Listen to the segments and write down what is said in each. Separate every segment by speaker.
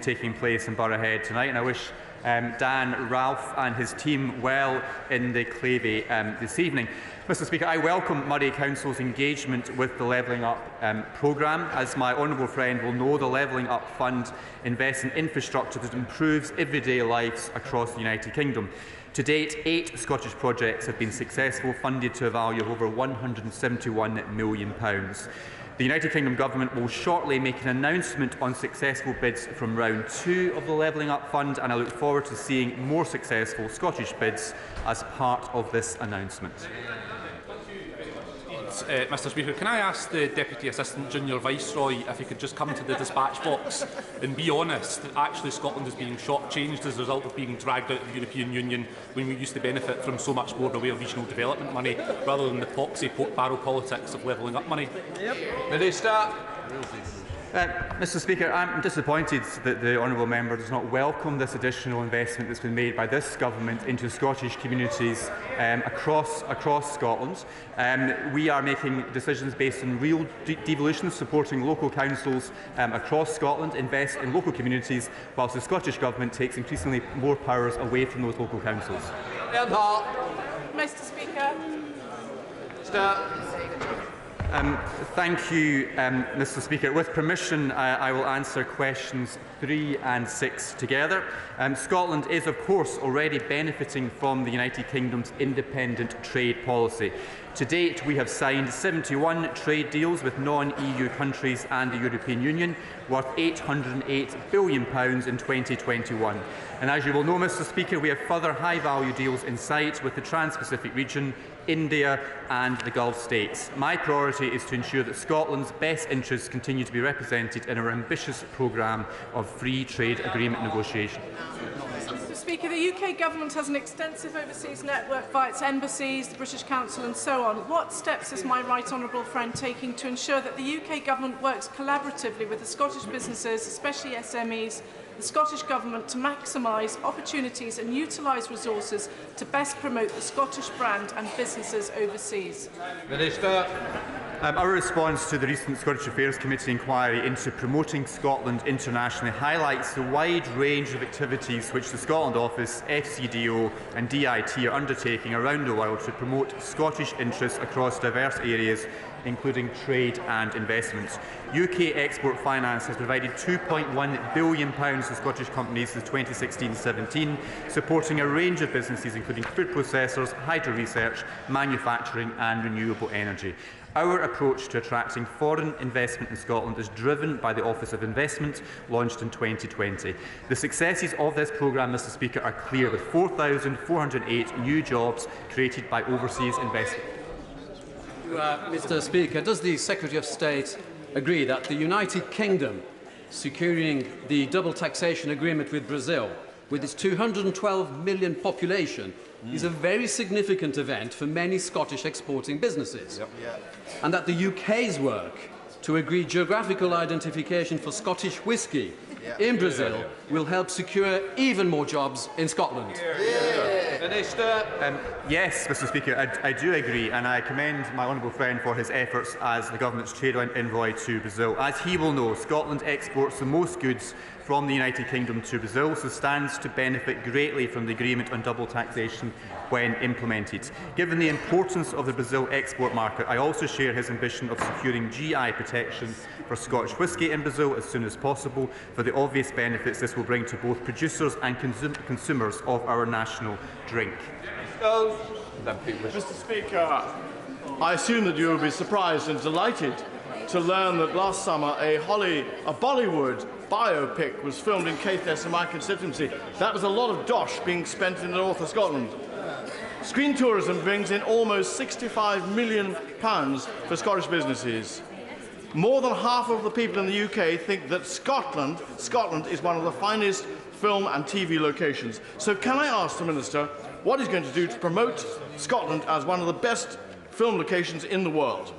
Speaker 1: taking place in Boroughhead tonight, and I wish Dan, Ralph and his team well in the Clavey this evening. Mr Speaker, I welcome Moray Council's engagement with the Levelling Up programme. As my honourable friend will know, the Levelling Up Fund invests in infrastructure that improves everyday lives across the United Kingdom. To date, 8 Scottish projects have been successful, funded to a value of over £171 million. The United Kingdom Government will shortly make an announcement on successful bids from round 2 of the Levelling Up Fund, and I look forward to seeing more successful Scottish bids as part of this announcement.
Speaker 2: Mr Speaker, can I ask the Deputy Assistant Junior Viceroy if he could just come to the dispatch box and be honest that actually Scotland is being shortchanged as a result of being dragged out of the European Union when we used to benefit from so much more in the way of regional development money rather than the poxy pork barrel politics of levelling up money?
Speaker 3: Minister.
Speaker 1: Mr Speaker, I'm disappointed that the honourable member does not welcome this additional investment that's been made by this government into Scottish communities across Scotland. We are making decisions based on real devolution, supporting local councils across Scotland, invest in local communities, whilst the Scottish Government takes increasingly more powers away from those local councils.
Speaker 4: Mr Speaker.
Speaker 1: Thank you, Mr Speaker. With permission, I will answer questions 3 and 6 together. Scotland is, of course, already benefiting from the United Kingdom's independent trade policy. To date, we have signed 71 trade deals with non-EU countries and the European Union, worth £808 billion in 2021. And as you will know, Mr Speaker, we have further high-value deals in sight with the Trans-Pacific region, India and the Gulf states. My priority is to ensure that Scotland's best interests continue to be represented in our ambitious programme of free trade agreement negotiation.
Speaker 4: Mr Speaker, the UK Government has an extensive overseas network via its embassies, the British Council and so on. What steps is my right honourable friend taking to ensure that the UK Government works collaboratively with the Scottish businesses, especially SMEs, the Scottish Government to maximise opportunities and utilise resources to best promote the Scottish brand and businesses overseas?
Speaker 3: Minister.
Speaker 1: Our response to the recent Scottish Affairs Committee inquiry into promoting Scotland internationally highlights the wide range of activities which the Scotland Office, FCDO and DIT are undertaking around the world to promote Scottish interests across diverse areas, including trade and investment. UK Export Finance has provided £2.1 billion to Scottish companies since 2016-17, supporting a range of businesses including food processors, hydro research, manufacturing and renewable energy. Our approach to attracting foreign investment in Scotland is driven by the Office of Investment, launched in 2020. The successes of this programme, Mr Speaker, are clear, with 4,408 new jobs created by overseas investment.
Speaker 5: Mr Speaker, does the Secretary of State agree that the United Kingdom securing the double taxation agreement with Brazil, with its 212 million population, is a very significant event for many Scottish exporting businesses, and that the UK's work to agree geographical identification for Scottish whisky in Brazil will help secure even more jobs in Scotland?
Speaker 3: Minister.
Speaker 1: Yes, Mr Speaker, I do agree, and I commend my honourable friend for his efforts as the government's trade envoy to Brazil. As he will know, Scotland exports the most goods from the United Kingdom to Brazil, so stands to benefit greatly from the agreement on double taxation when implemented. Given the importance of the Brazil export market, I also share his ambition of securing GI protection for Scotch whisky in Brazil as soon as possible, for the obvious benefits this will bring to both producers and consumers of our national drink.
Speaker 6: Mr Speaker, I assume that you will be surprised and delighted to learn that last summer a Bollywood biopic was filmed in Caithness in my constituency. That was a lot of dosh being spent in the north of Scotland. Screen tourism brings in almost £65 million for Scottish businesses. More than half of the people in the UK think that Scotland is one of the finest film and TV locations. So can I ask the Minister what he's going to do to promote Scotland as one of the best film locations in the world?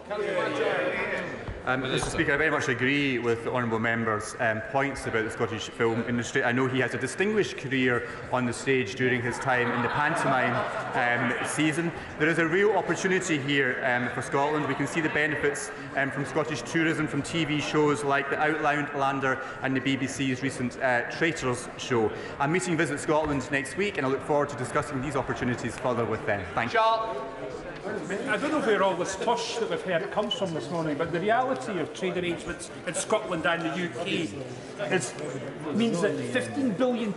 Speaker 1: Mr. Speaker, I very much agree with the honourable member's points about the Scottish film industry. I know he has a distinguished career on the stage during his time in the pantomime season. There is a real opportunity here for Scotland. We can see the benefits from Scottish tourism, from TV shows like the Outlander and the BBC's recent Traitors show. I'm meeting Visit Scotland next week, and I look forward to discussing these opportunities further with them. Thank you.
Speaker 7: I don't know where all this tush that we've heard comes from this morning, but the reality of trade arrangements in Scotland and the UK means that £15 billion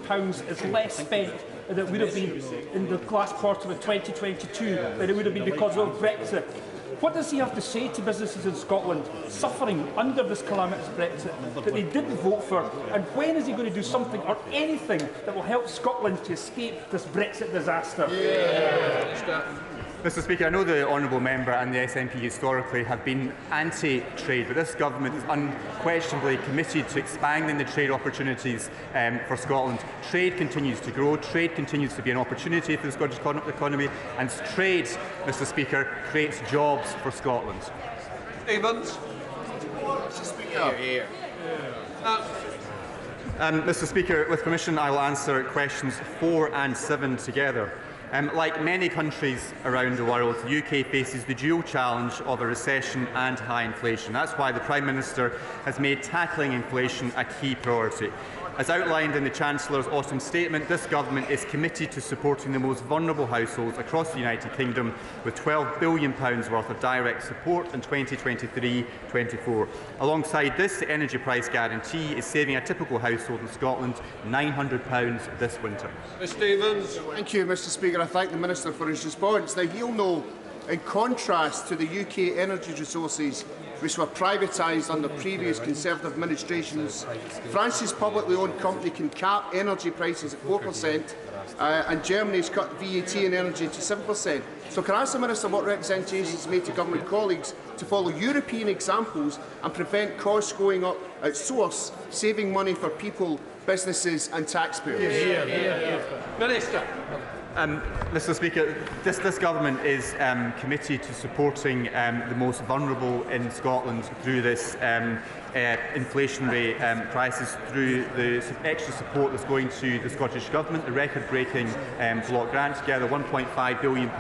Speaker 7: is less spent than it would have been in the last quarter of 2022 than it would have been because of Brexit. What does he have to say to businesses in Scotland suffering under this calamitous Brexit that they didn't vote for? And when is he going to do something or anything that will help Scotland to escape this Brexit disaster?
Speaker 1: Mr. Speaker, I know the honourable member and the SNP historically have been anti-trade, but this government is unquestionably committed to expanding the trade opportunities for Scotland. Trade continues to grow, trade continues to be an opportunity for the Scottish economy, and trade, Mr. Speaker, creates jobs for Scotland.
Speaker 3: Stevens. Mr. Speaker. Here.
Speaker 1: Mr. Speaker, with permission, I will answer questions 4 and 7 together. Like many countries around the world, the UK faces the dual challenge of a recession and high inflation. That's why the Prime Minister has made tackling inflation a key priority. As outlined in the Chancellor's autumn statement, this government is committed to supporting the most vulnerable households across the United Kingdom with £12 billion worth of direct support in 2023-24. Alongside this, the energy price guarantee is saving a typical household in Scotland £900 this winter.
Speaker 3: Mr. Stevens.
Speaker 8: Thank you, Mr. Speaker. I thank the Minister for his response. Now, he'll know, in contrast to the UK energy resources which were privatised under previous Conservative administrations, France's publicly owned company can cap energy prices at 4%, and Germany's cut VAT in energy to 7%. So can I ask the Minister what representations made to government colleagues to follow European examples and prevent costs going up at source, saving money for people, businesses and taxpayers?
Speaker 3: Minister.
Speaker 1: Mr. Speaker, this government is committed to supporting the most vulnerable in Scotland through this inflationary crisis, through the extra support that's going to the Scottish Government, the record-breaking block grant, together £1.5 billion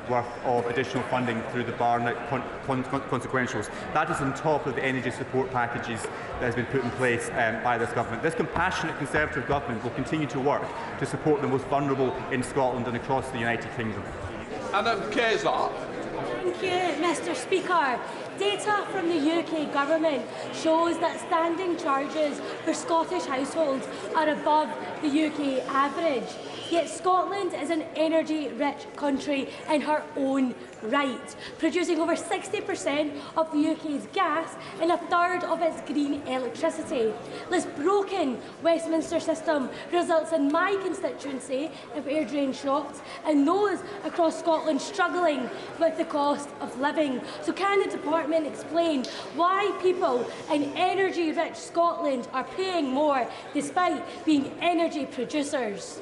Speaker 1: worth of additional funding through the Barnett consequentials. That is on top of the energy support packages that has been put in place by this government. This compassionate Conservative government will continue to work to support the most vulnerable in Scotland and across the United Kingdom.
Speaker 3: Anna Kayser.
Speaker 9: Thank you, Mr. Speaker. Data from the UK Government shows that standing charges for Scottish households are above the UK average. Yet Scotland is an energy-rich country in her own right, producing over 60% of the UK's gas and a third of its green electricity. This broken Westminster system results in my constituency of Airdrie shocked and those across Scotland struggling with the cost of living. So can the department explain why people in energy-rich Scotland are paying more despite being energy producers?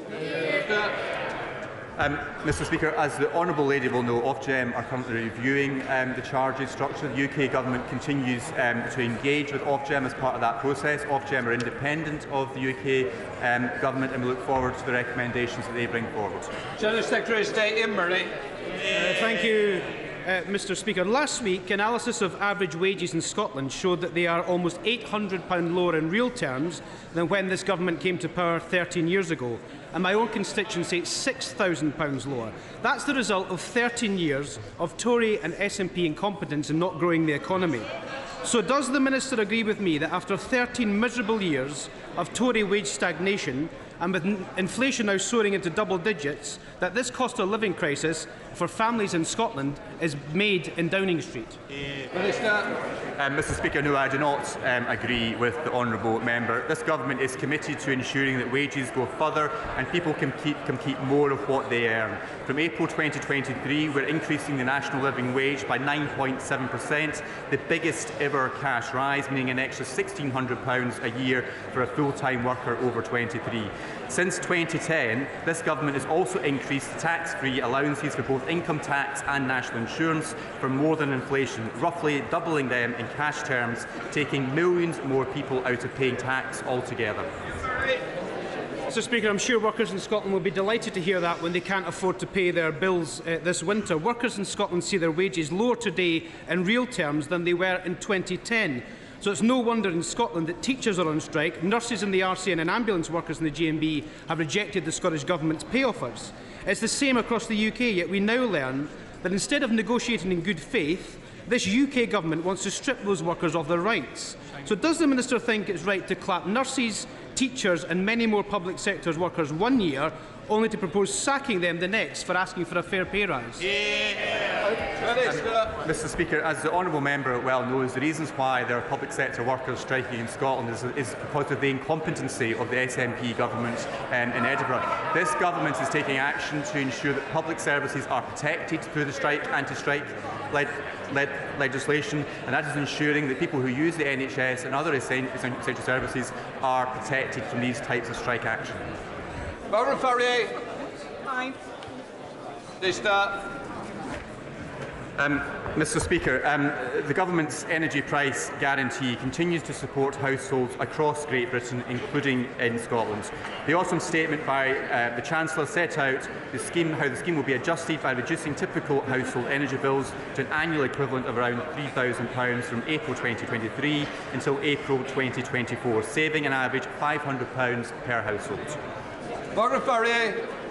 Speaker 1: Mr. Speaker, as the Honourable Lady will know, Ofgem are currently reviewing the charges structure. The UK Government continues to engage with Ofgem as part of that process. Ofgem are independent of the UK Government, and we look forward to the recommendations that they bring forward.
Speaker 3: General Secretary of State Ian Murray.
Speaker 10: Thank you, Mr. Speaker. Last week, analysis of average wages in Scotland showed that they are almost £800 lower in real terms than when this government came to power 13 years ago. And my own constituency, £6,000 lower. That's the result of 13 years of Tory and SNP incompetence in not growing the economy. So does the Minister agree with me that after 13 miserable years of Tory wage stagnation, and with inflation now soaring into double digits, that this cost of living crisis for families in Scotland is made in Downing Street?
Speaker 3: Minister.
Speaker 1: Mr. Speaker, no, I do not agree with the honourable member. This government is committed to ensuring that wages go further and people can keep more of what they earn. From April 2023, we're increasing the national living wage by 9.7%, the biggest ever cash rise, meaning an extra £1,600 a year for a full-time worker over 23. Since 2010, this government has also increased tax-free allowances for both both income tax and national insurance for more than inflation, roughly doubling them in cash terms, taking millions more people out of paying tax altogether.
Speaker 10: Mr Speaker, I'm sure workers in Scotland will be delighted to hear that when they can't afford to pay their bills this winter. Workers in Scotland see their wages lower today in real terms than they were in 2010. So it's no wonder in Scotland that teachers are on strike, nurses in the RCN and ambulance workers in the GMB have rejected the Scottish Government's pay offers. It's the same across the UK, yet we now learn that instead of negotiating in good faith, this UK Government wants to strip those workers of their rights. So does the Minister think it's right to clap nurses, teachers and many more public sector workers 1 year, only to propose sacking them the next for asking for a fair pay rise?
Speaker 1: Mr Speaker, as the honourable member well knows, the reasons why there are public sector workers striking in Scotland is because of the incompetency of the SNP government in Edinburgh. This government is taking action to ensure that public services are protected through the anti-strike legislation, and that is ensuring that people who use the NHS and other essential services are protected from these types of strike action. Mr Speaker, the Government's energy price guarantee continues to support households across Great Britain, including in Scotland. The autumn statement by the Chancellor set out how the scheme will be adjusted by reducing typical household energy bills to an annual equivalent of around £3,000 from April 2023 until April 2024, saving an average £500 per household.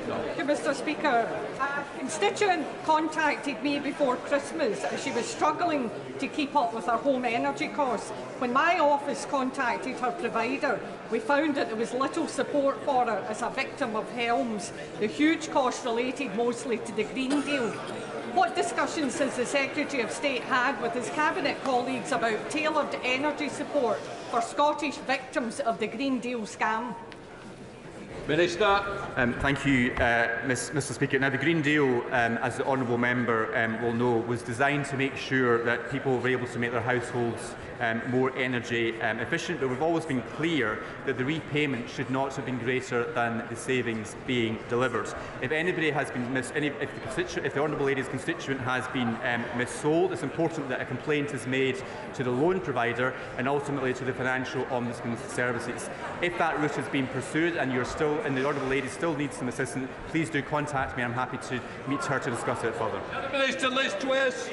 Speaker 11: Thank you, Mr Speaker. A constituent contacted me before Christmas as she was struggling to keep up with her home energy costs. When my office contacted her provider, we found that there was little support for her as a victim of Helms, the huge costs related mostly to the Green Deal. What discussions has the Secretary of State had with his Cabinet colleagues about tailored energy support for Scottish victims of the Green Deal scam?
Speaker 3: Minister.
Speaker 1: Thank you, Mr Speaker. Now, the Green Deal, as the honourable member will know, was designed to make sure that people were able to make their households more energy efficient, but we've always been clear that the repayment should not have been greater than the savings being delivered. If anybody has been if the honourable lady's constituent has been missold, it's important that a complaint is made to the loan provider and ultimately to the Financial Ombudsman's services. If that route has been pursued and the honourable lady still needs some assistance, please do contact me. I'm happy to meet her to discuss it further.
Speaker 3: Minister Liz Twist.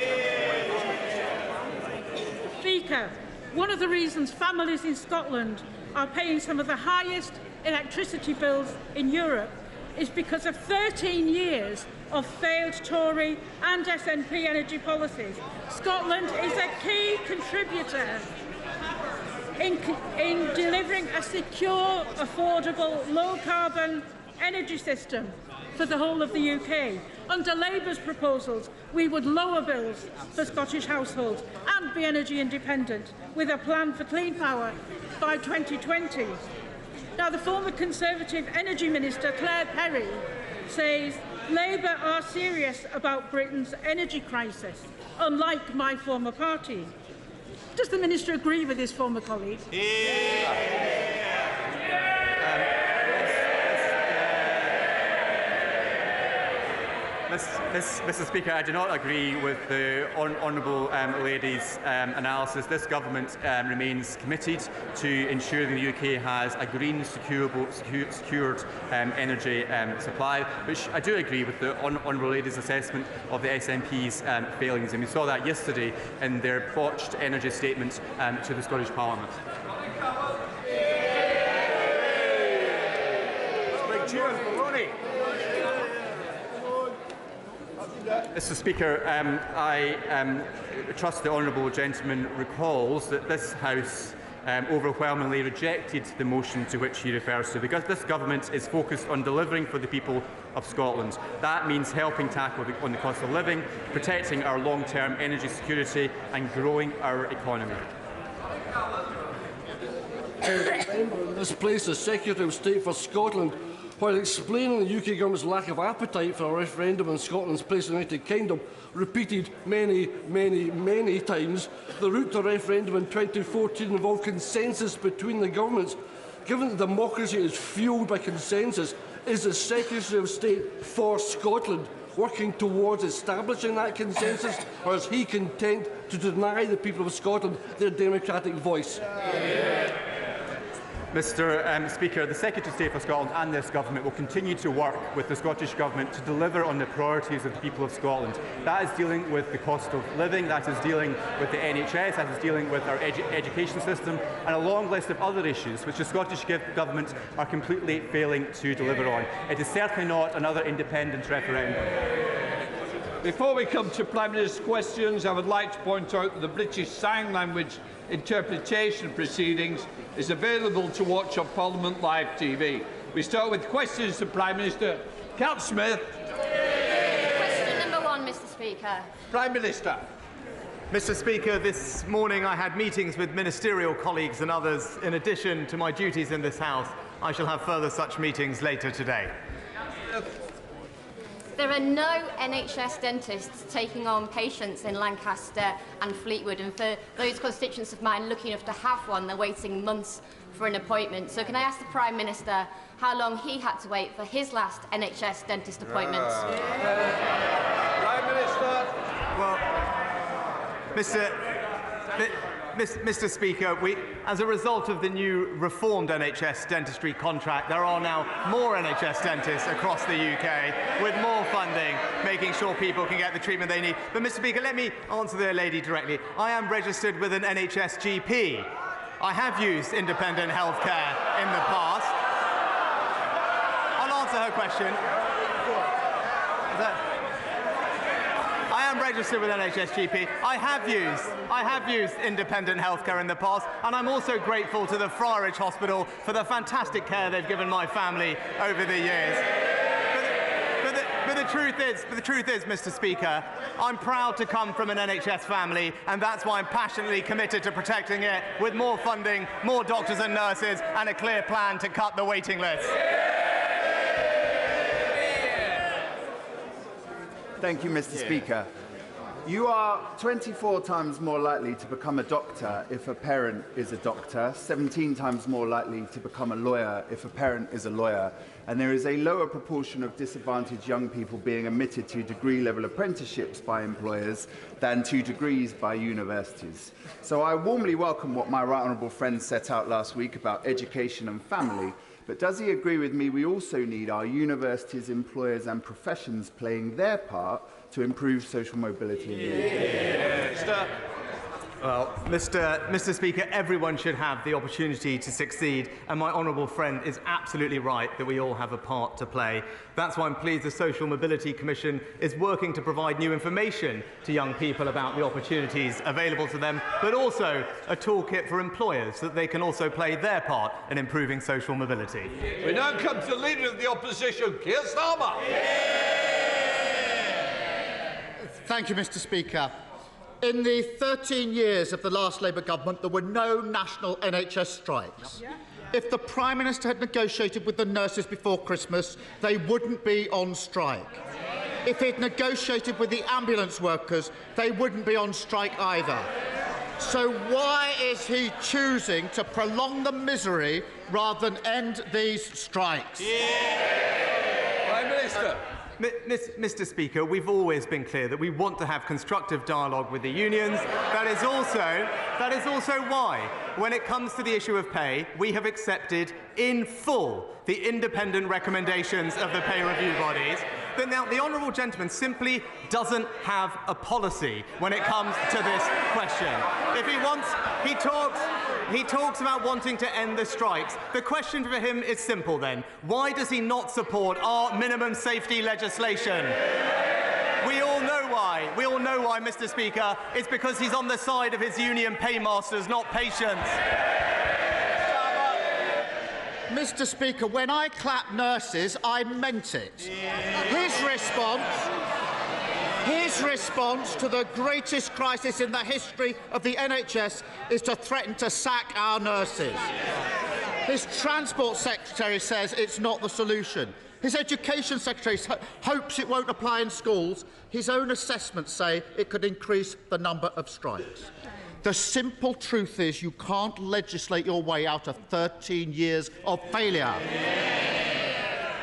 Speaker 12: Speaker, one of the reasons families in Scotland are paying some of the highest electricity bills in Europe is because of 13 years of failed Tory and SNP energy policies. Scotland is a key contributor in delivering a secure, affordable, low-carbon energy system for the whole of the UK. Under Labour's proposals, we would lower bills for Scottish households and be energy independent, with a plan for clean power by 2020. Now, the former Conservative Energy Minister, Claire Perry, says Labour are serious about Britain's energy crisis, unlike my former party. Does the Minister agree with his former colleague?
Speaker 1: Mr Speaker, I do not agree with the honourable lady's analysis. This government remains committed to ensuring the UK has a green, secured energy supply, which I do agree with the honourable lady's assessment of the SNP's failings, and we saw that yesterday in their botched energy statement to the Scottish Parliament. Mr Speaker, I trust the honourable gentleman recalls that this House overwhelmingly rejected the motion to which he refers to, because this government is focused on delivering for the people of Scotland. That means helping tackle on the cost of living, protecting our long-term energy security and growing our economy.
Speaker 13: In this place, the Secretary of State for Scotland, while explaining the UK Government's lack of appetite for a referendum on Scotland's place in the United Kingdom, repeated many times the route to referendum in 2014 involved consensus between the governments. Given that democracy is fuelled by consensus, is the Secretary of State for Scotland working towards establishing that consensus, or is he content to deny the people of Scotland their democratic voice?
Speaker 1: Mr Speaker, the Secretary of State for Scotland and this Government will continue to work with the Scottish Government to deliver on the priorities of the people of Scotland. That is dealing with the cost of living, that is dealing with the NHS, that is dealing with our education system, and a long list of other issues which the Scottish Government are completely failing to deliver on. It is certainly not another independent referendum.
Speaker 3: Before we come to Prime Minister's questions, I would like to point out that the British Sign Language interpretation proceedings is available to watch on Parliament Live TV. We start with questions to Prime Minister. Count Smith.
Speaker 14: Question number 1, Mr Speaker.
Speaker 3: Prime Minister.
Speaker 15: Mr Speaker, this morning I had meetings with ministerial colleagues and others. In addition to my duties in this House, I shall have further such meetings later today.
Speaker 14: There are no NHS dentists taking on patients in Lancaster and Fleetwood, and for those constituents of mine lucky enough to have one, they're waiting months for an appointment. So can I ask the Prime Minister how long he had to wait for his last NHS dentist appointment?
Speaker 3: Prime Minister.
Speaker 15: Well, Mr Speaker, as a result of the new reformed NHS dentistry contract, there are now more NHS dentists across the UK with more funding, making sure people can get the treatment they need. But, Mr Speaker, let me answer the lady directly. I am registered with an NHS GP. I have used independent healthcare in the past. I'll answer her question. I am registered with NHS GP. I have used independent healthcare in the past, and I'm also grateful to the Friarage Hospital for the fantastic care they've given my family over the years. But the truth is, Mr Speaker, I'm proud to come from an NHS family, and that's why I'm passionately committed to protecting it with more funding, more doctors and nurses, and a clear plan to cut the waiting list.
Speaker 16: Thank you, Mr. Speaker. You are 24 times more likely to become a doctor if a parent is a doctor, 17 times more likely to become a lawyer if a parent is a lawyer, and there is a lower proportion of disadvantaged young people being admitted to degree-level apprenticeships by employers than to degrees by universities. So I warmly welcome what my right honourable friend set out last week about education and family. But does he agree with me we also need our universities, employers and professions playing their part to improve social mobility in the UK?
Speaker 15: Well, Mr Speaker, everyone should have the opportunity to succeed, and my honourable friend is absolutely right that we all have a part to play. That's why I'm pleased the Social Mobility Commission is working to provide new information to young people about the opportunities available to them, but also a toolkit for employers so that they can also play their part in improving social mobility.
Speaker 3: We now come to the Leader of the Opposition, Keir Starmer.
Speaker 17: Thank you, Mr Speaker. In the 13 years of the last Labour government, there were no national NHS strikes. If the Prime Minister had negotiated with the nurses before Christmas, they wouldn't be on strike. If he'd negotiated with the ambulance workers, they wouldn't be on strike either. So why is he choosing to prolong the misery rather than end these strikes?
Speaker 3: Prime Minister.
Speaker 15: Mr Speaker, we've always been clear that we want to have constructive dialogue with the unions. That is also why, when it comes to the issue of pay, we have accepted in full the independent recommendations of the pay review bodies. But now the honourable gentleman simply doesn't have a policy when it comes to this question. If he wants, he talks about wanting to end the strikes. The question for him is simple then. Why does he not support our minimum safety legislation? We all know why. We all know why, Mr Speaker. It's because he's on the side of his union paymasters, not patients.
Speaker 17: Mr Speaker, when I clap nurses, I meant it. His response to the greatest crisis in the history of the NHS is to threaten to sack our nurses. His Transport Secretary says it's not the solution. His Education Secretary hopes it won't apply in schools. His own assessments say it could increase the number of strikes. The simple truth is you can't legislate your way out of 13 years of failure.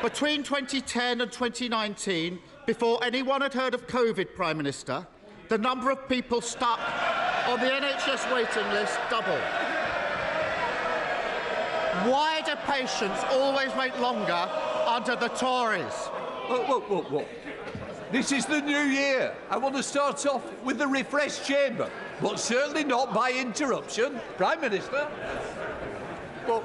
Speaker 17: Between 2010 and 2019, before anyone had heard of COVID, Prime Minister, the number of people stuck on the NHS waiting list doubled. Why do patients always wait longer under the Tories?
Speaker 3: Whoa. This is the new year. I want to start off with the refreshed chamber, but certainly not by interruption. Prime Minister.
Speaker 15: Well,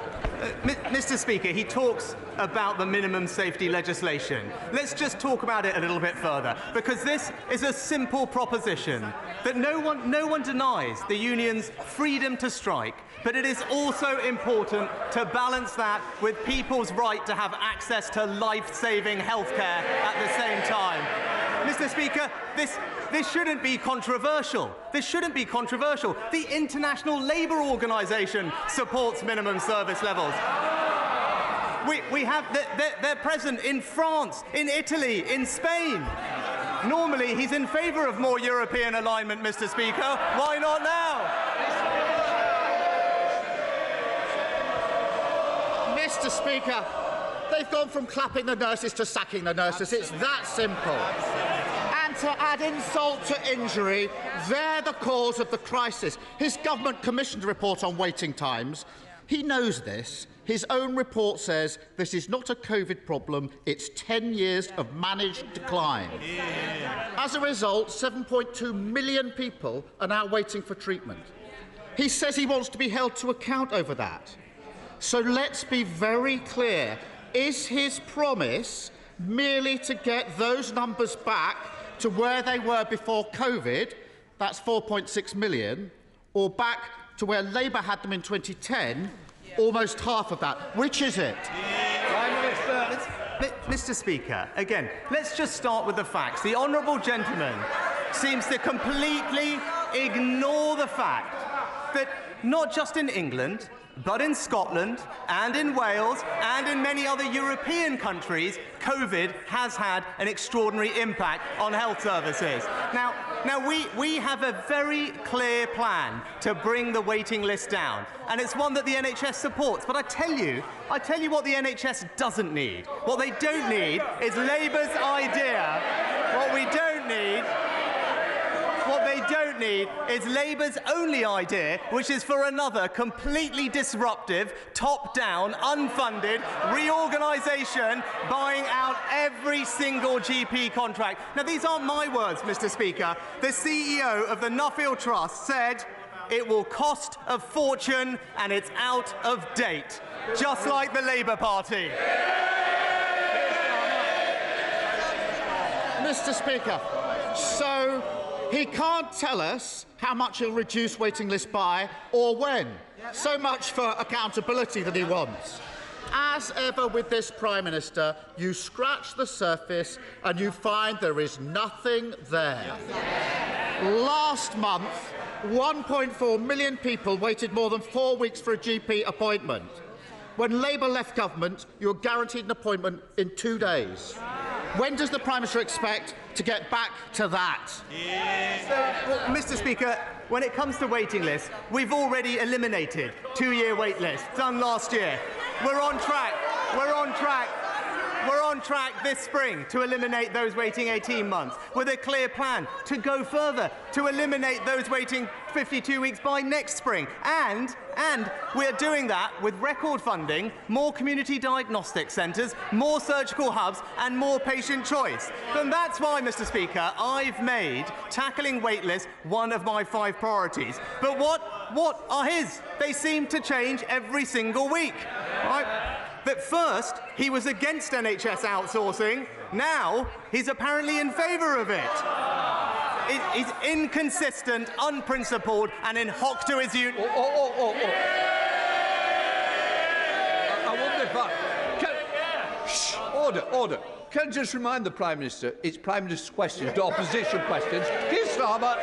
Speaker 15: Mr. Speaker, he talks about the minimum safety legislation. Let's just talk about it a little bit further, because this is a simple proposition that no one denies the union's freedom to strike, but it is also important to balance that with people's right to have access to life-saving healthcare at the same time. Mr. Speaker, this shouldn't be controversial. This shouldn't be controversial. The International Labour Organization supports minimum service levels. They're present in France, in Italy, in Spain. Normally, he's in favour of more European alignment, Mr. Speaker. Why not now?
Speaker 17: Mr. Speaker, they've gone from clapping the nurses to sacking the nurses. It's that simple. And to add insult to injury, they're the cause of the crisis. His government commissioned a report on waiting times. He knows this. His own report says this is not a COVID problem, it's 10 years of managed decline. As a result, 7.2 million people are now waiting for treatment. He says he wants to be held to account over that. So let's be very clear. Is his promise merely to get those numbers back to where they were before COVID, that's 4.6 million, or back to where Labour had them in 2010, almost half of that? Which is it?
Speaker 15: Mr. Speaker, again, let's just start with the facts. The honourable gentleman seems to completely ignore the fact that not just in England, but in Scotland and in Wales and in many other European countries, COVID has had an extraordinary impact on health services. Now we have a very clear plan to bring the waiting list down, and it's one that the NHS supports. But I tell you what the NHS doesn't need. What they don't need is Labour's idea. What they don't need is Labour's only idea, which is for another completely disruptive, top-down, unfunded reorganisation buying out every single GP contract. Now, these aren't my words, Mr. Speaker. The CEO of the Nuffield Trust said it will cost a fortune and it's out of date, just like the Labour Party.
Speaker 17: Mr. Speaker, so he can't tell us how much he'll reduce waiting lists by or when. So much for accountability that he wants. As ever with this Prime Minister, you scratch the surface and you find there is nothing there. Last month, 1.4 million people waited more than 4 weeks for a GP appointment. When Labour left government, you were guaranteed an appointment in 2 days. When does the Prime Minister expect to get back to that?
Speaker 15: Well, Mr. Speaker, when it comes to waiting lists, we've already eliminated 2-year wait lists, done last year. We're on track this spring to eliminate those waiting 18 months, with a clear plan to go further, to eliminate those waiting 52 weeks by next spring. And we're doing that with record funding, more community diagnostic centres, more surgical hubs and more patient choice. And that's why, Mr. Speaker, I've made tackling wait lists one of my 5 priorities. But what are his? They seem to change every single week. Right? That first, he was against NHS outsourcing. Now, he's apparently in favour of it. He's inconsistent, unprincipled, and in hock to his union.
Speaker 3: I wonder if Order. Can I just remind the Prime Minister, it's Prime Minister's questions, not opposition questions. Keir Starmer.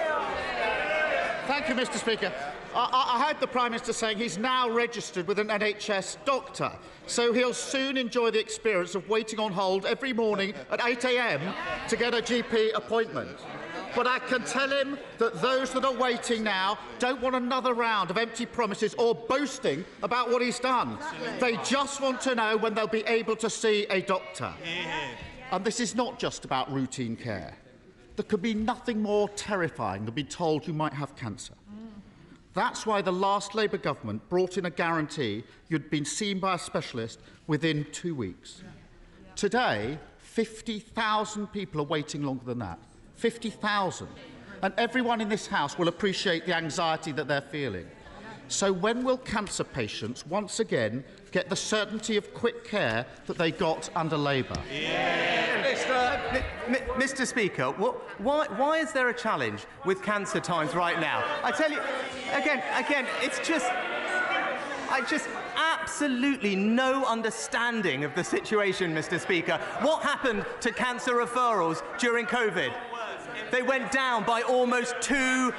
Speaker 17: Thank you, Mr. Speaker. I heard the Prime Minister saying he's now registered with an NHS doctor, so he'll soon enjoy the experience of waiting on hold every morning at 8 a.m. to get a GP appointment. But I can tell him that those that are waiting now don't want another round of empty promises or boasting about what he's done. They just want to know when they'll be able to see a doctor. And this is not just about routine care. There could be nothing more terrifying than being told you might have cancer. That's why the last Labour government brought in a guarantee you'd been seen by a specialist within 2 weeks. Today, 50,000 people are waiting longer than that. 50,000. And everyone in this House will appreciate the anxiety that they're feeling. So when will cancer patients once again get the certainty of quick care that they got under Labour?
Speaker 15: Mr. Speaker, why is there a challenge with cancer times right now? I tell you, again, it's just... I just absolutely no understanding of the situation, Mr. Speaker. What happened to cancer referrals during COVID? They went down by almost 2/3,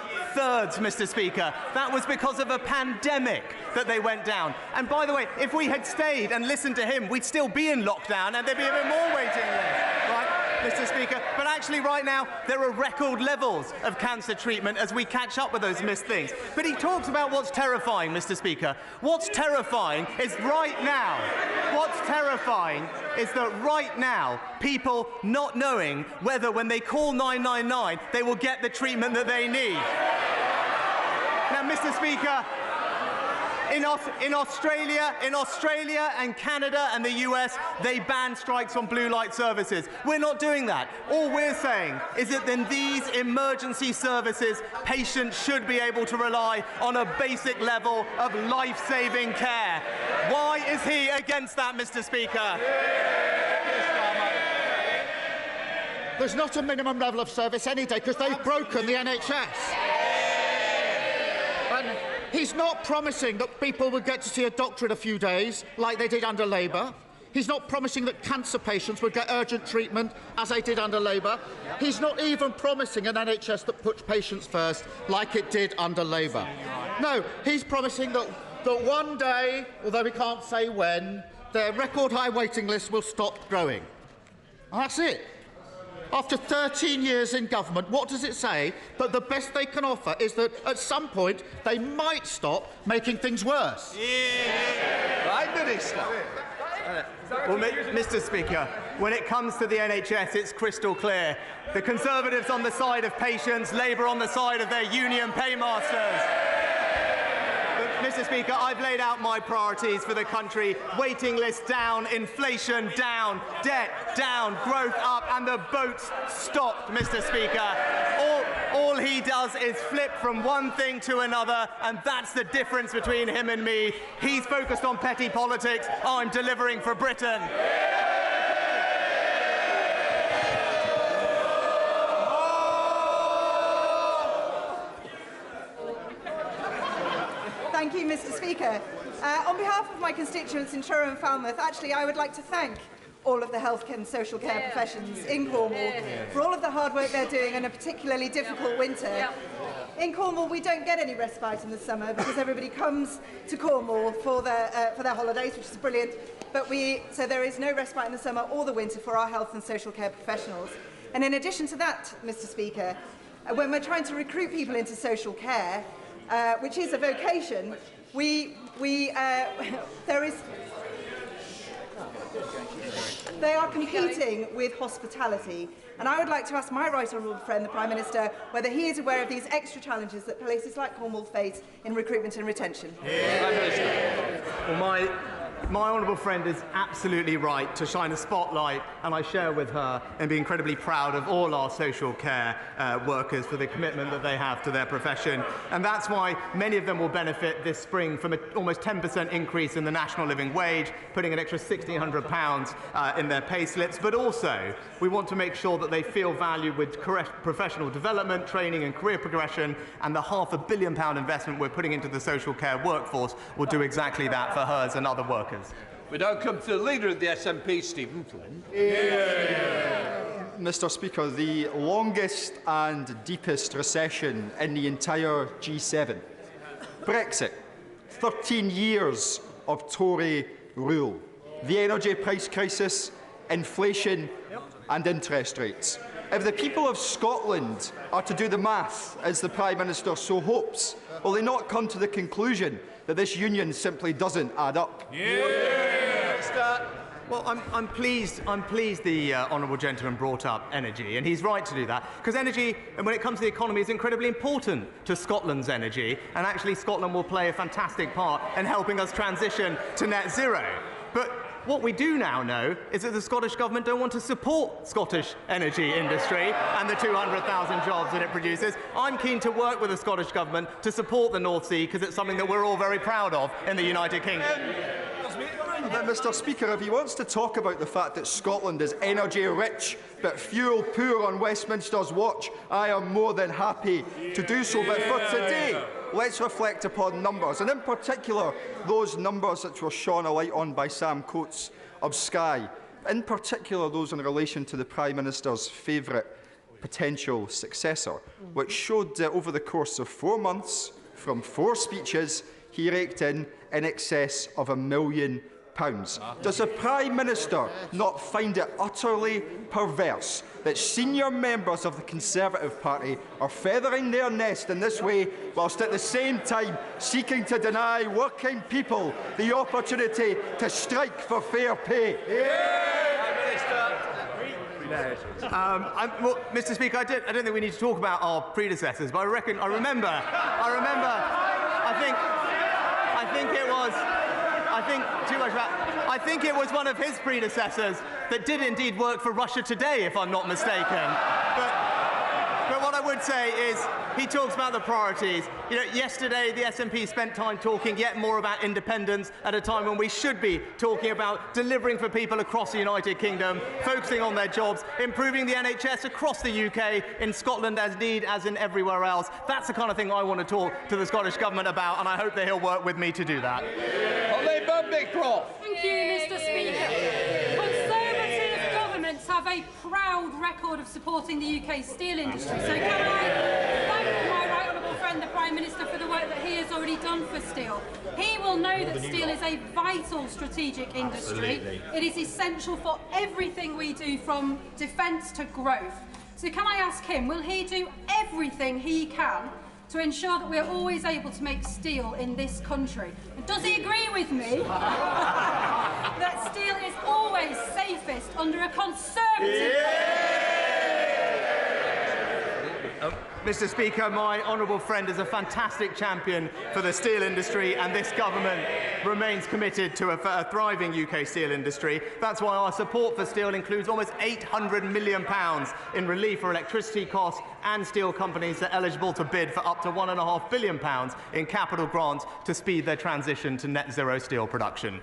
Speaker 15: Mr. Speaker. That was because of a pandemic that they went down. And by the way, if we had stayed and listened to him, we'd still be in lockdown and there'd be even more waiting lists, right, Mr. Speaker? But actually, right now, there are record levels of cancer treatment as we catch up with those missed things. But he talks about what's terrifying, Mr. Speaker. What's terrifying is right now. What's terrifying is that right now, people not knowing whether when they call 999, they will get the treatment that they need. Now, Mr. Speaker, in Australia and Canada and the US, they ban strikes on blue light services. We're not doing that. All we're saying is that in these emergency services, patients should be able to rely on a basic level of life-saving care. Why is he against that, Mr. Speaker?
Speaker 17: There's not a minimum level of service any day because they've broken the NHS. And he's not promising that people will get to see a doctor in a few days, like they did under Labour. He's not promising that cancer patients would get urgent treatment, as they did under Labour. He's not even promising an NHS that puts patients first, like it did under Labour. No, he's promising that one day, although we can't say when, their record-high waiting list will stop growing. And that's it. After 13 years in government, what does it say? But the best they can offer is that at some point they might stop making things worse.
Speaker 15: Right, Minister. Well, Mr. Speaker, when it comes to the NHS, it's crystal clear. The Conservatives on the side of patients, Labour on the side of their union paymasters. Mr. Speaker, I've laid out my priorities for the country. Waiting lists down, inflation down, debt down, growth up, and the boat's stopped, Mr. Speaker. All he does is flip from one thing to another, and that's the difference between him and me. He's focused on petty politics. I'm delivering for Britain.
Speaker 18: Thank you, Mr. Speaker. On behalf of my constituents in Truro and Falmouth, actually, I would like to thank all of the health and social care professions in Cornwall for all of the hard work they're doing in a particularly difficult winter. In Cornwall, we don't get any respite in the summer because everybody comes to Cornwall for their holidays, which is brilliant. But so there is no respite in the summer or the winter for our health and social care professionals. And in addition to that, Mr. Speaker, when we're trying to recruit people into social care, which is a vocation, they are competing with hospitality. And I would like to ask my right honourable friend, the Prime Minister, whether he is aware of these extra challenges that places like Cornwall face in recruitment and retention.
Speaker 15: Well, my honourable friend is absolutely right to shine a spotlight, and I share with her and be incredibly proud of all our social care workers for the commitment that they have to their profession. And that's why many of them will benefit this spring from an almost 10% increase in the national living wage, putting an extra £1,600 in their pay slips. But also, we want to make sure that they feel valued with professional development, training and career progression, and the £500 million investment we're putting into the social care workforce will do exactly that for hers and other workers.
Speaker 3: We now come to the leader of the SNP, Stephen Flynn.
Speaker 19: Mr. Speaker, the longest and deepest recession in the entire G7. Brexit, 13 years of Tory rule. The energy price crisis, inflation and interest rates. If the people of Scotland are to do the math, as the Prime Minister so hopes, will they not come to the conclusion that this union simply doesn't add up?
Speaker 15: Well, I'm pleased the honourable gentleman brought up energy, and he's right to do that, because energy, and when it comes to the economy, is incredibly important to Scotland's energy, and actually Scotland will play a fantastic part in helping us transition to net zero. But what we do now know is that the Scottish Government don't want to support Scottish energy industry and the 200,000 jobs that it produces. I'm keen to work with the Scottish Government to support the North Sea, because it's something that we're all very proud of in the United Kingdom.
Speaker 19: But Mr. Speaker, if he wants to talk about the fact that Scotland is energy rich but fuel poor on Westminster's watch, I am more than happy to do so. But for today, let's reflect upon numbers, and in particular those numbers which were shone a light on by Sam Coates of Sky, in particular those in relation to the Prime Minister's favourite potential successor, which showed that over the course of 4 months, from 4 speeches, he raked in excess of £1 million. Does the Prime Minister not find it utterly perverse that senior members of the Conservative Party are feathering their nest in this way, whilst at the same time seeking to deny working people the opportunity to strike for fair pay?
Speaker 15: Well, Mr. Speaker, I don't think we need to talk about our predecessors, but I remember. I think it was one of his predecessors that did indeed work for Russia Today, if I'm not mistaken. But what I would say is he talks about the priorities. You know, yesterday the SNP spent time talking yet more about independence at a time when we should be talking about delivering for people across the United Kingdom, focusing on their jobs, improving the NHS across the UK, in Scotland as in everywhere else. That's the kind of thing I want to talk to the Scottish Government about, and I hope that he'll work with me to do that.
Speaker 11: Thank
Speaker 9: you, Mr. Speaker. Conservative governments have a proud record of supporting the UK steel industry. So can I thank my right honourable friend, the Prime Minister, for the work that he has already done for steel. He will know that steel is a vital strategic industry. Absolutely. It is essential for everything we do, from defence to growth. So can I ask him, will he do everything he can to ensure that we are always able to make steel in this country? And does he agree with me that steel is always safest under a Conservative
Speaker 15: Mr. Speaker, my honourable friend is a fantastic champion for the steel industry, and this government remains committed to a thriving UK steel industry. That's why our support for steel includes almost £800 million in relief for electricity costs, and steel companies are eligible to bid for up to £1.5 billion in capital grants to speed their transition to net zero steel production.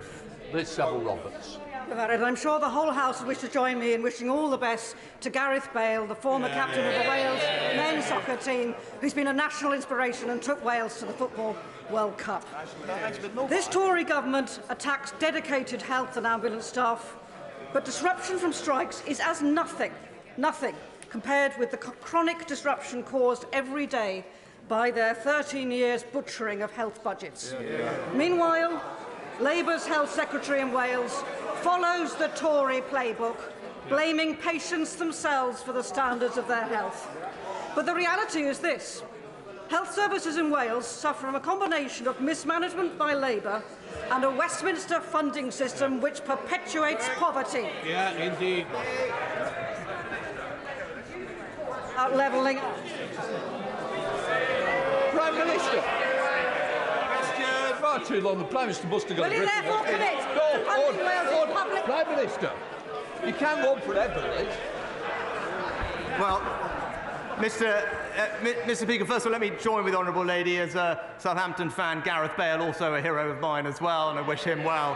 Speaker 20: Liz Saville-Roberts.
Speaker 21: And I'm sure the whole House will wish to join me in wishing all the best to Gareth Bale, the former captain of the Wales men's soccer team, who's been a national inspiration and took Wales to the Football World Cup. This Tory government attacks dedicated health and ambulance staff, but disruption from strikes is as nothing compared with the chronic disruption caused every day by their 13 years butchering of health budgets. Meanwhile, Labour's Health Secretary in Wales follows the Tory playbook, blaming patients themselves for the standards of their health. But the reality is this: health services in Wales suffer from a combination of mismanagement by Labour and a Westminster funding system which perpetuates poverty.
Speaker 3: Yeah, indeed.
Speaker 21: Levelling.
Speaker 3: Prime Minister. Far too long. The Prime Minister must have got
Speaker 21: Will you therefore commit to funding Wales in public?
Speaker 3: Prime Minister, you can't go on forever, Liz.
Speaker 15: Well, Mr. Speaker, first of all, let me join with the Honourable Lady as a Southampton fan. Gareth Bale, also a hero of mine as well, and I wish him well.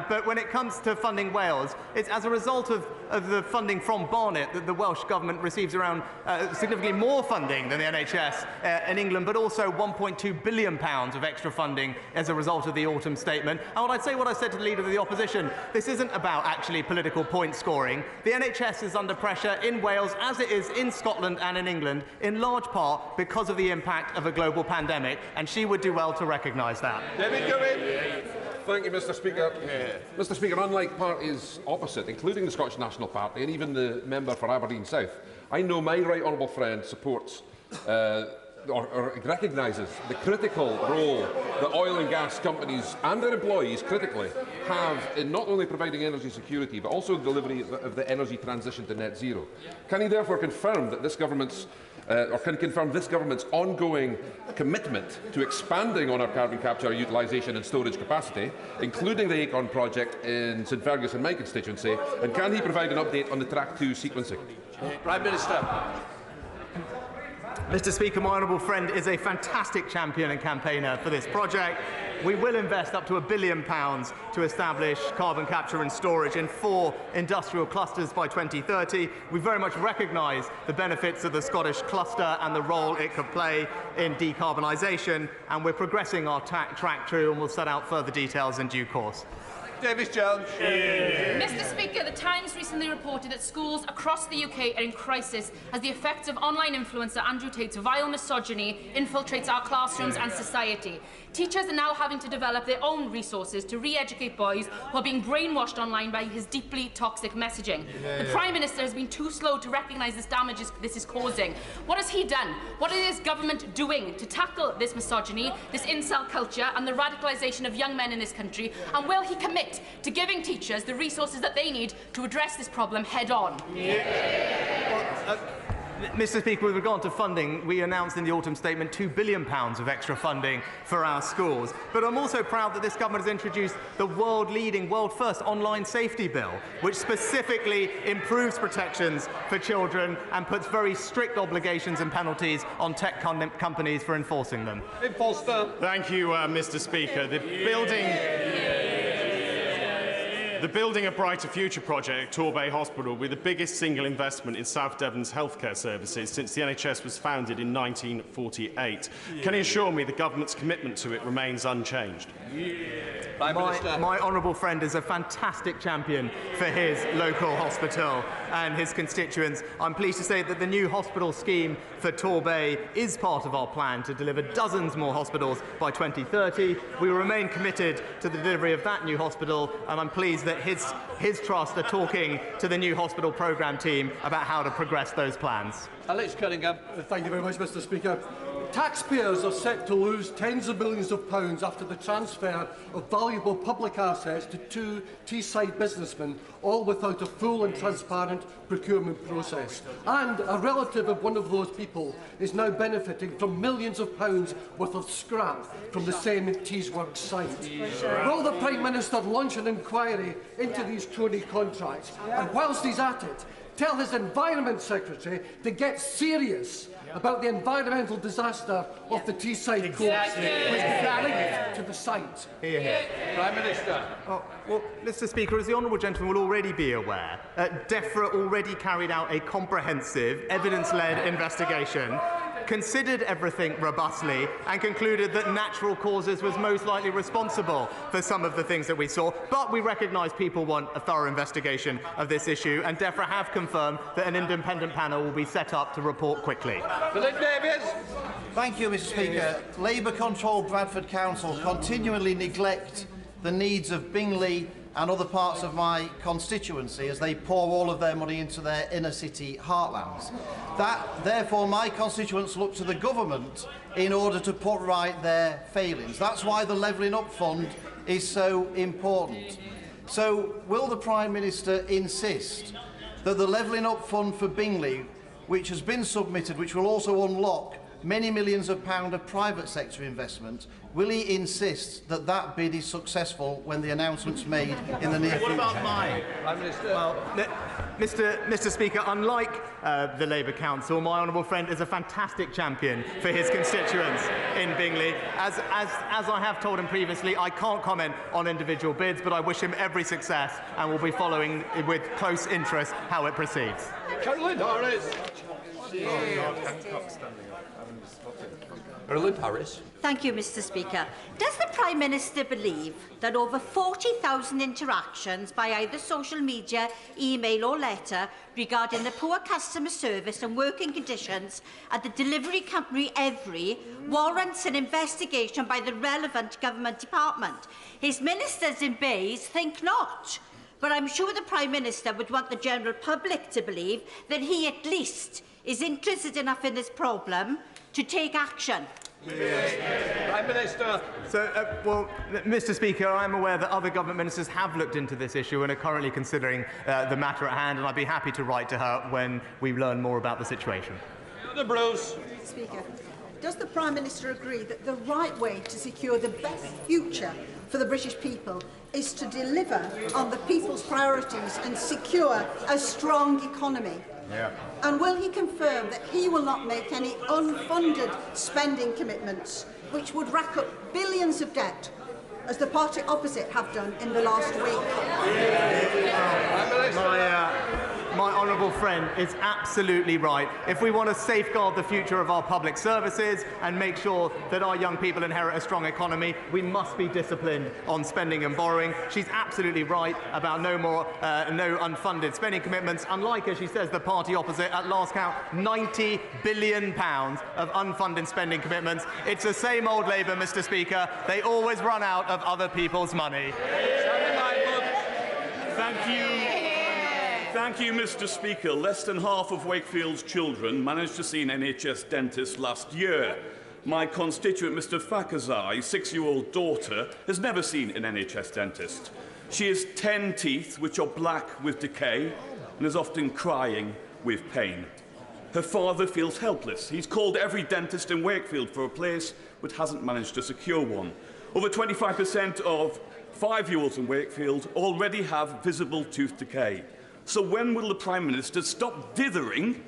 Speaker 15: But when it comes to funding Wales, it's as a result of the funding from Barnet that the Welsh Government receives around significantly more funding than the NHS in England, but also £1.2 billion of extra funding as a result of the autumn statement. And I'd say what I said to the Leader of the Opposition: this isn't about actually political point scoring. The NHS is under pressure in Wales, as it is in Scotland and in England, in large part because of the impact of a global pandemic, and she would do well to recognise that.
Speaker 22: Thank you, Mr. Speaker. Mr. Speaker, unlike parties opposite, including the Scottish National Party and even the member for Aberdeen South, I know my right honourable friend supports or recognises the critical role that oil and gas companies and their employees critically have in not only providing energy security but also delivery of the energy transition to net zero. Can he therefore confirm that this government's ongoing commitment to expanding on our carbon capture utilisation and storage capacity, including the Acorn project in St Fergus in my constituency, and can he provide an update on the Track 2 sequencing?
Speaker 5: Prime Minister.
Speaker 15: Mr. Speaker, my honourable friend is a fantastic champion and campaigner for this project. We will invest up to £1 billion to establish carbon capture and storage in 4 industrial clusters by 2030. We very much recognise the benefits of the Scottish cluster and the role it could play in decarbonisation, and we're progressing our track through, and we'll set out further details in due course.
Speaker 3: Davis Jones.
Speaker 2: Mr. Speaker, the Times recently reported that schools across the UK are in crisis as the effects of online influencer Andrew Tate's vile misogyny infiltrates our classrooms and society. Teachers are now having to develop their own resources to re-educate boys who are being brainwashed online by his deeply toxic messaging. The Prime Minister has been too slow to recognise this damage this is causing. What has he done? What is his government doing to tackle this misogyny, this incel culture and the radicalisation of young men in this country? And will he commit to giving teachers the resources that they need to address this problem head-on?
Speaker 15: Mr. Speaker, with regard to funding, we announced in the autumn statement £2 billion of extra funding for our schools. But I'm also proud that this government has introduced the world-leading, world-first online safety bill, which specifically improves protections for children and puts very strict obligations and penalties on tech companies for enforcing them.
Speaker 4: Thank you, Mr. Speaker. The Building a Brighter Future project at Torbay Hospital will be the biggest single investment in South Devon's healthcare services since the NHS was founded in 1948. Can you assure me the government's commitment to it remains unchanged?
Speaker 15: My honourable friend is a fantastic champion for his local hospital and his constituents. I'm pleased to say that the new hospital scheme for Torbay is part of our plan to deliver dozens more hospitals by 2030. We will remain committed to the delivery of that new hospital, and I'm pleased that his trust are talking to the new hospital programme team about how to progress those plans.
Speaker 3: Alex Cunningham.
Speaker 13: Thank you very much, Mr. Speaker. Taxpayers are set to lose tens of millions of pounds after the transfer of valuable public assets to 2 Teesside businessmen, all without a full and transparent procurement process. And a relative of one of those people is now benefiting from millions of pounds worth of scrap from the same Teesworks site. Will the Prime Minister launch an inquiry into these crony contracts? And whilst he's at it, tell his Environment Secretary to get serious about the environmental disaster of the Teesside Coast, which is linked to the site.
Speaker 3: Prime Minister.
Speaker 15: Well, Mr. Speaker, as the honourable gentleman will already be aware, DEFRA already carried out a comprehensive, evidence-led investigation, considered everything robustly, and concluded that natural causes was most likely responsible for some of the things that we saw. But we recognise people want a thorough investigation of this issue, and DEFRA have confirmed that an independent panel will be set up to report quickly.
Speaker 3: Philip Davies.
Speaker 23: Thank you, Mr. Speaker. Labour-controlled Bradford Council continually neglect the needs of Bingley and other parts of my constituency as they pour all of their money into their inner-city heartlands. Therefore, my constituents look to the government in order to put right their failings. That's why the Levelling Up Fund is so important. So, will the Prime Minister insist that the Levelling Up Fund for Bingley, which has been submitted, which will also unlock many millions of pounds of private sector investment, will he insist that that bid is successful when the announcement's made in the near future?
Speaker 15: What about mine?
Speaker 3: Prime Minister.
Speaker 15: Well, Mr. Speaker, unlike the Labour Council, my honourable friend is a fantastic champion for his constituents in Bingley. As I have told him previously, I can't comment on individual bids, but I wish him every success and will be following with close interest how it proceeds.
Speaker 3: Caroline Harris. Caroline Harris.
Speaker 24: Thank you, Mr. Speaker. Does the Prime Minister believe that over 40,000 interactions by either social media, email or letter regarding the poor customer service and working conditions at the delivery company Every warrants an investigation by the relevant government department? His ministers in Bays think not. But I'm sure the Prime Minister would want the general public to believe that he at least is interested enough in this problem to take action.
Speaker 3: Prime Minister.
Speaker 15: So, well, Mr. Speaker, I'm aware that other government ministers have looked into this issue and are currently considering the matter at hand, and I'd be happy to write to her when we learn more about the situation.
Speaker 3: The Bruce.
Speaker 6: Speaker, does the Prime Minister agree that the right way to secure the best future for the British people is to deliver on the people's priorities and secure a strong economy?
Speaker 15: Yeah.
Speaker 6: And will he confirm that he will not make any unfunded spending commitments which would rack up billions of debt, as the party opposite have done in the last week?
Speaker 15: My honourable friend is absolutely right. If we want to safeguard the future of our public services and make sure that our young people inherit a strong economy, we must be disciplined on spending and borrowing. She's absolutely right about no unfunded spending commitments. Unlike, as she says, the party opposite, at last count, £90 billion of unfunded spending commitments. It's the same old Labour, Mr. Speaker. They always run out of other people's money.
Speaker 7: Thank you. Thank you, Mr. Speaker. Less than half of Wakefield's children managed to see an NHS dentist last year. My constituent, Mr. Fakazai's 6-year-old daughter, has never seen an NHS dentist. She has 10 teeth, which are black with decay, and is often crying with pain. Her father feels helpless. He's called every dentist in Wakefield for a place, but hasn't managed to secure one. Over 25% of 5-year-olds in Wakefield already have visible tooth decay. So when will the Prime Minister stop dithering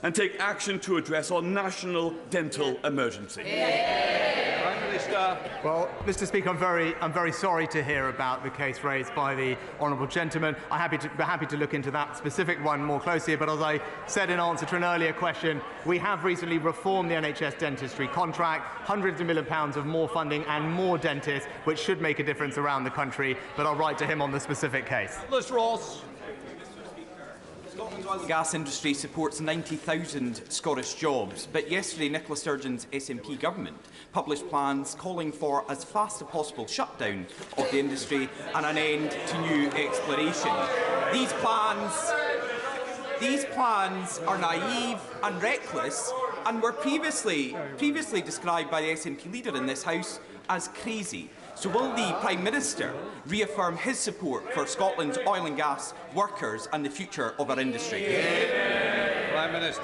Speaker 7: and take action to address our national dental emergency?
Speaker 3: Prime Minister.
Speaker 15: Well, Mr. Speaker, I'm very sorry to hear about the case raised by the honourable gentleman. I'm happy to look into that specific one more closely. But as I said in answer to an earlier question, we have recently reformed the NHS dentistry contract, hundreds of millions of pounds of more funding and more dentists, which should make a difference around the country. But I'll write to him on the specific case.
Speaker 3: Liz Ross.
Speaker 8: Scotland's oil and gas industry supports 90,000 Scottish jobs, but yesterday Nicola Sturgeon's SNP government published plans calling for as fast as possible shutdown of the industry and an end to new exploration. These plans are naive and reckless and were previously described by the SNP leader in this House as crazy. So will the Prime Minister reaffirm his support for Scotland's oil and gas workers and the future of our industry?
Speaker 3: Prime Minister.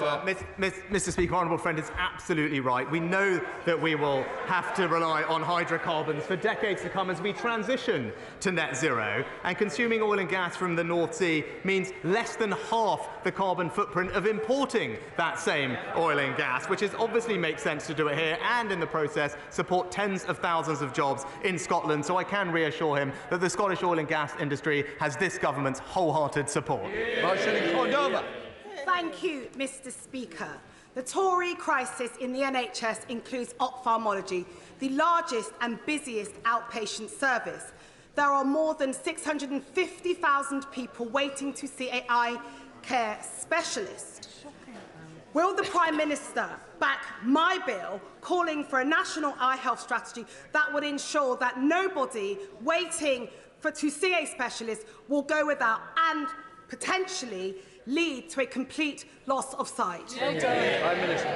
Speaker 15: Mr. Speaker, honourable friend is absolutely right. We know that we will have to rely on hydrocarbons for decades to come as we transition to net zero. And consuming oil and gas from the North Sea means less than half the carbon footprint of importing that same oil and gas, which obviously makes sense to do it here and in the process support tens of thousands of jobs in Scotland. So I can reassure him that the Scottish oil and gas industry has this government's wholehearted support.
Speaker 10: Thank you, Mr. Speaker. The Tory crisis in the NHS includes ophthalmology, the largest and busiest outpatient service. There are more than 650,000 people waiting to see an eye care specialist. Will the Prime Minister back my bill calling for a national eye health strategy that would ensure that nobody waiting to see a specialist will go without and potentially lead to a complete loss of sight?
Speaker 3: Prime Minister.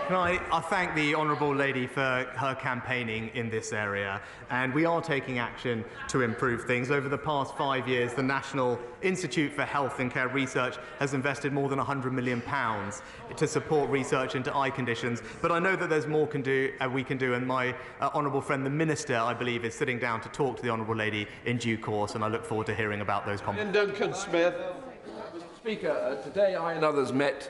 Speaker 15: Can I thank the honourable lady for her campaigning in this area, and we are taking action to improve things. Over the past 5 years, the National Institute for Health and Care Research has invested more than £100 million to support research into eye conditions. But I know that there's more we can do, and my honourable friend, the Minister, I believe, is sitting down to talk to the honourable lady in due course, and I look forward to hearing about those comments.
Speaker 3: Duncan Smith.
Speaker 22: Mr. Speaker, today I and others met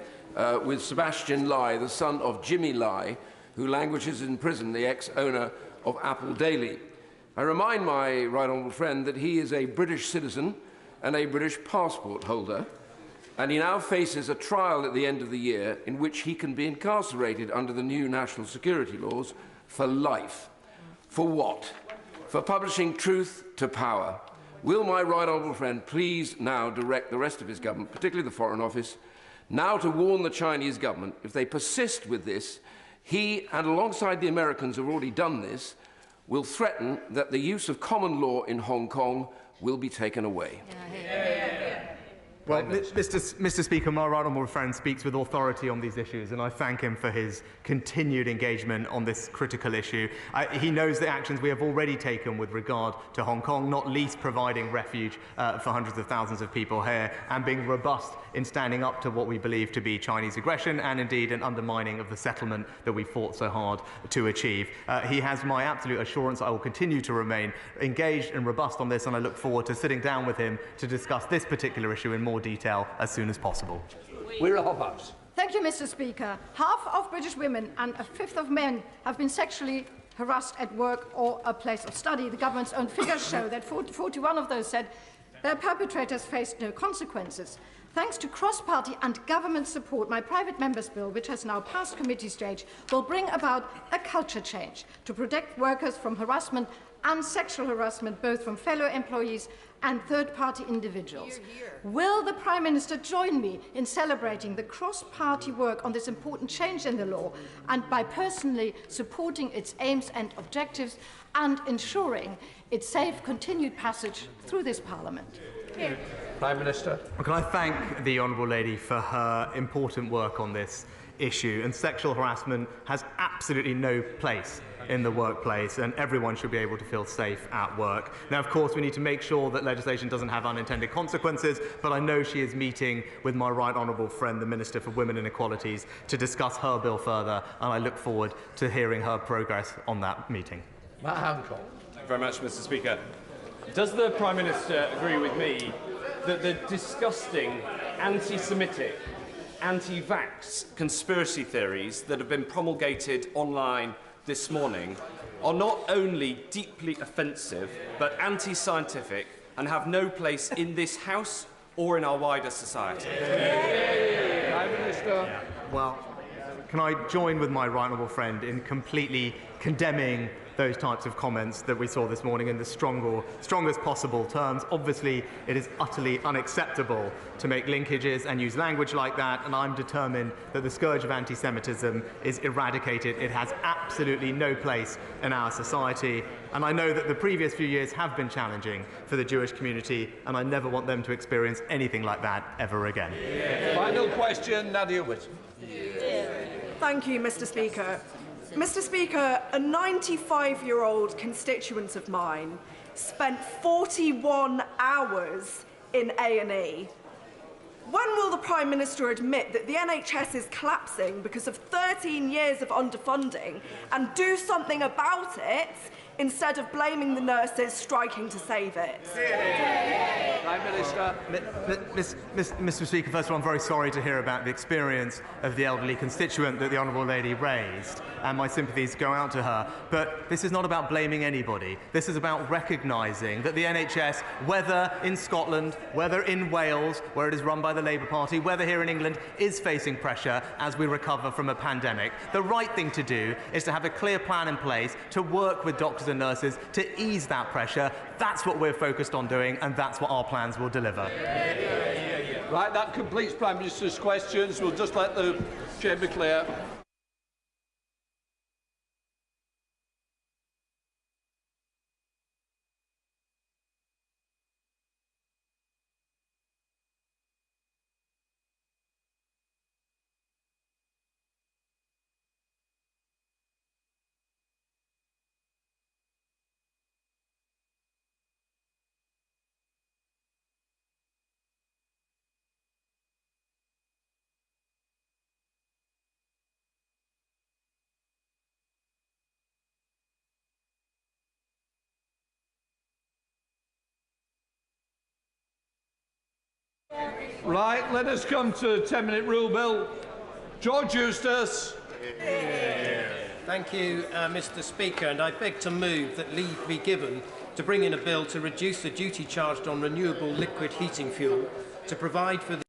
Speaker 22: with Sebastian Lai, the son of Jimmy Lai, who languishes in prison, the ex-owner of Apple Daily. I remind my right honourable friend that he is a British citizen and a British passport holder, and he now faces a trial at the end of the year in which he can be incarcerated under the new national security laws for life. For what? For publishing truth to power. Will my right honourable friend please now direct the rest of his government, particularly the Foreign Office, now to warn the Chinese government, if they persist with this, he, and alongside the Americans who have already done this, will threaten that the use of common law in Hong Kong will be taken away.
Speaker 15: Well, Mr. Speaker, my right honourable friend speaks with authority on these issues, and I thank him for his continued engagement on this critical issue. He knows the actions we have already taken with regard to Hong Kong, not least providing refuge for hundreds of thousands of people here, and being robust in standing up to what we believe to be Chinese aggression and indeed an undermining of the settlement that we fought so hard to achieve. He has my absolute assurance I will continue to remain engaged and robust on this, and I look forward to sitting down with him to discuss this particular issue in more detail as soon as possible.
Speaker 22: We're a Hobbs.
Speaker 21: Thank you, Mr. Speaker. Half of British women and a fifth of men have been sexually harassed at work or a place of study. The government's own figures show that 41 of those said their perpetrators faced no consequences. Thanks to cross-party and government support, my private member's bill, which has now passed committee stage, will bring about a culture change to protect workers from harassment and sexual harassment, both from fellow employees and third-party individuals. Will the Prime Minister join me in celebrating the cross-party work on this important change in the law, and by personally supporting its aims and objectives and ensuring its safe continued passage through this Parliament?
Speaker 22: Prime Minister.
Speaker 15: Can I thank the Honourable Lady for her important work on this issue? And sexual harassment has absolutely no place in the workplace, and everyone should be able to feel safe at work. Now, of course, we need to make sure that legislation doesn't have unintended consequences, but I know she is meeting with my right honourable friend, the Minister for Women and Equalities, to discuss her bill further, and I look forward to hearing her progress on that meeting.
Speaker 22: Matt Hancock.
Speaker 1: Thank you very much, Mr. Speaker. Does the Prime Minister agree with me that the disgusting anti-Semitic, anti-vax conspiracy theories that have been promulgated online this morning are not only deeply offensive but anti-scientific and have no place in this House or in our wider society?
Speaker 15: Prime Minister. Well, can I join with my right honourable friend in completely condemning those types of comments that we saw this morning in the strongest possible terms? Obviously, it is utterly unacceptable to make linkages and use language like that, and I'm determined that the scourge of anti-Semitism is eradicated. It has absolutely no place in our society, and I know that the previous few years have been challenging for the Jewish community, and I never want them to experience anything like that ever again.
Speaker 3: Final question, Nadia Whitten.
Speaker 12: Thank you, Mr. Speaker. Mr. Speaker, a 95-year-old constituent of mine spent 41 hours in A&E. When will the Prime Minister admit that the NHS is collapsing because of 13 years of underfunding and do something about it instead of blaming the nurses striking to save it?
Speaker 15: Prime Minister. Mr. Speaker, first of all, I'm very sorry to hear about the experience of the elderly constituent that the Honourable Lady raised, and my sympathies go out to her. But this is not about blaming anybody. This is about recognising that the NHS, whether in Scotland, whether in Wales, where it is run by the Labour Party, whether here in England, is facing pressure as we recover from a pandemic. The right thing to do is to have a clear plan in place to work with doctors and nurses to ease that pressure. That's what we're focused on doing, and that's what our plans will deliver.
Speaker 3: Right, that completes Prime Minister's questions. We'll just let the chamber clear. Right, let us come to the 10-minute rule bill. George Eustace.
Speaker 14: Thank you, Mr. Speaker, and I beg to move that leave be given to bring in a bill to reduce the duty charged on renewable liquid heating fuel to provide for the